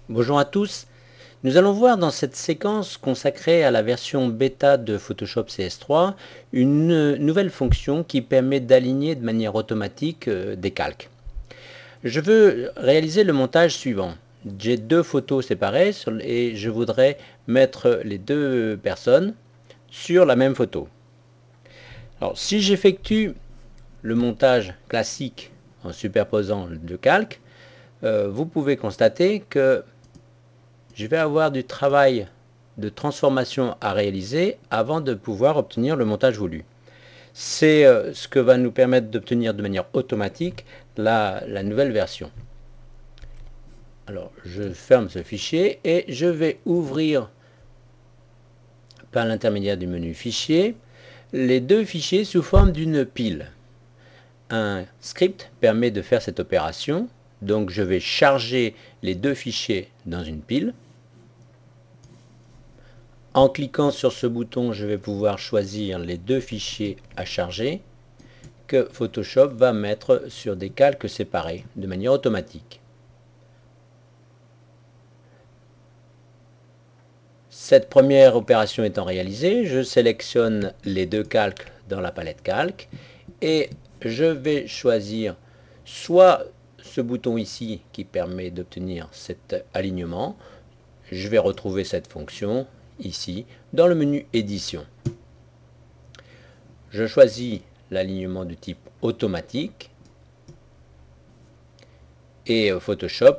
Bonjour à tous, nous allons voir dans cette séquence consacrée à la version bêta de Photoshop CS3 une nouvelle fonction qui permet d'aligner de manière automatique des calques. Je veux réaliser le montage suivant. J'ai deux photos séparées et je voudrais mettre les deux personnes sur la même photo. Alors si j'effectue le montage classique en superposant deux calques, vous pouvez constater que je vais avoir du travail de transformation à réaliser avant de pouvoir obtenir le montage voulu. C'est ce que va nous permettre d'obtenir de manière automatique la nouvelle version. Alors je ferme ce fichier et je vais ouvrir par l'intermédiaire du menu fichier les deux fichiers sous forme d'une pile. Un script permet de faire cette opération, donc je vais charger les deux fichiers dans une pile. En cliquant sur ce bouton, je vais pouvoir choisir les deux fichiers à charger que Photoshop va mettre sur des calques séparés de manière automatique. Cette première opération étant réalisée, je sélectionne les deux calques dans la palette calque et je vais choisir soit ce bouton ici qui permet d'obtenir cet alignement. Je vais retrouver cette fonction ici dans le menu édition. Je choisis l'alignement du type automatique et Photoshop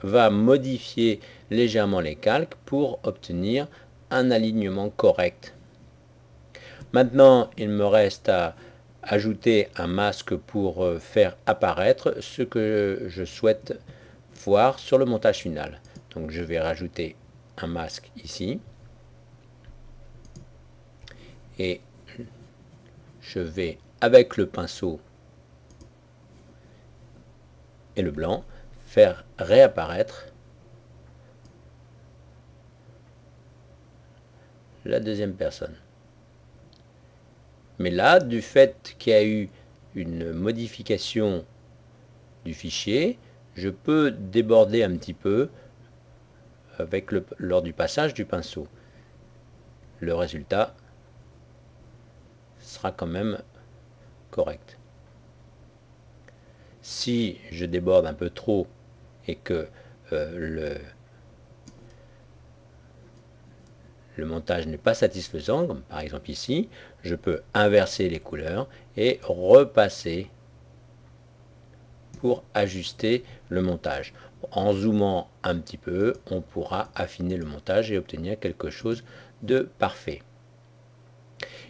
va modifier légèrement les calques pour obtenir un alignement correct. Maintenant, il me reste à ajouter un masque pour faire apparaître ce que je souhaite voir sur le montage final. Donc je vais rajouter un masque ici et je vais avec le pinceau et le blanc faire réapparaître la deuxième personne. Mais là, du fait qu'il y a eu une modification du fichier, je peux déborder un petit peu lors du passage du pinceau. Le résultat sera quand même correct. Si je déborde un peu trop et que le montage n'est pas satisfaisant, comme par exemple ici, je peux inverser les couleurs et repasser pour ajuster le montage. En zoomant un petit peu, on pourra affiner le montage et obtenir quelque chose de parfait.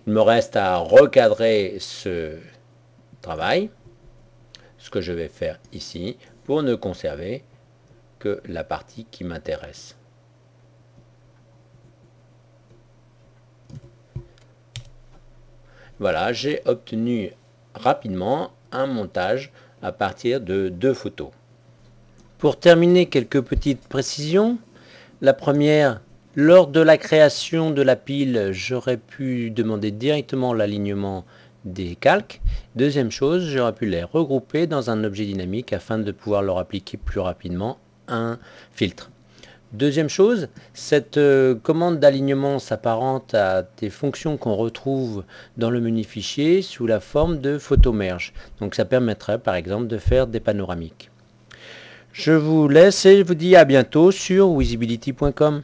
Il me reste à recadrer ce travail, ce que je vais faire ici, pour ne conserver que la partie qui m'intéresse. Voilà, j'ai obtenu rapidement un montage à partir de deux photos. Pour terminer, quelques petites précisions. La première, lors de la création de la pile, j'aurais pu demander directement l'alignement des calques. Deuxième chose, j'aurais pu les regrouper dans un objet dynamique afin de pouvoir leur appliquer plus rapidement un filtre. Deuxième chose, cette commande d'alignement s'apparente à des fonctions qu'on retrouve dans le menu fichier sous la forme de photo merge. Donc ça permettrait par exemple de faire des panoramiques. Je vous laisse et je vous dis à bientôt sur Visibility.com.